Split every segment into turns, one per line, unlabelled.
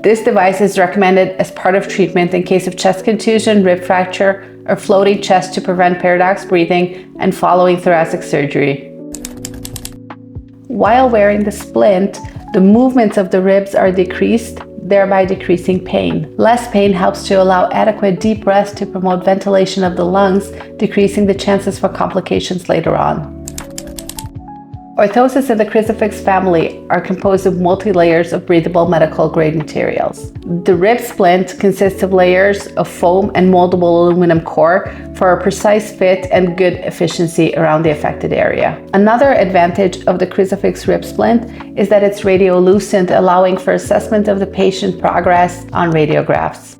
This device is recommended as part of treatment in case of chest contusion, rib fracture, or floating chest to prevent paradox breathing and following thoracic surgery. While wearing the splint, the movements of the ribs are decreased, thereby decreasing pain. Less pain helps to allow adequate deep rest to promote ventilation of the lungs, decreasing the chances for complications later on. Orthoses in the Chrisofix family are composed of multi-layers of breathable medical-grade materials. The rib splint consists of layers of foam and moldable aluminum core for a precise fit and good efficiency around the affected area. Another advantage of the Chrisofix Rib Splint is that it's radiolucent, allowing for assessment of the patient progress on radiographs.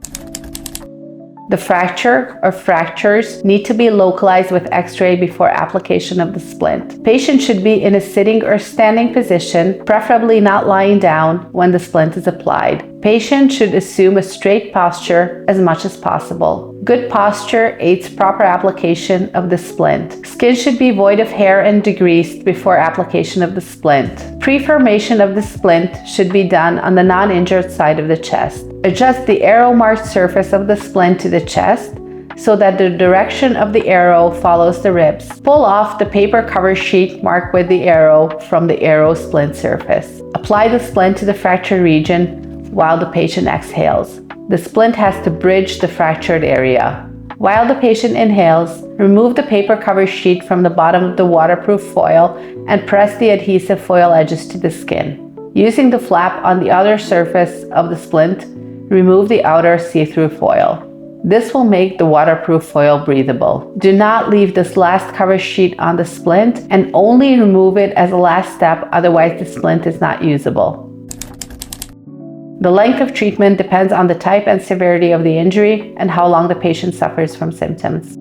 The fracture or fractures need to be localized with X-ray before application of the splint. Patient should be in a sitting or standing position, preferably not lying down when the splint is applied. Patient should assume a straight posture as much as possible. Good posture aids proper application of the splint. Skin should be void of hair and degreased before application of the splint. Pre-formation of the splint should be done on the non-injured side of the chest. Adjust the arrow-marked surface of the splint to the chest so that the direction of the arrow follows the ribs. Pull off the paper cover sheet marked with the arrow from the arrow splint surface. Apply the splint to the fractured region while the patient exhales. The splint has to bridge the fractured area. While the patient inhales, remove the paper cover sheet from the bottom of the waterproof foil and press the adhesive foil edges to the skin. Using the flap on the outer surface of the splint, remove the outer see-through foil. This will make the waterproof foil breathable. Do not leave this last cover sheet on the splint and only remove it as a last step, otherwise the splint is not usable. The length of treatment depends on the type and severity of the injury and how long the patient suffers from symptoms.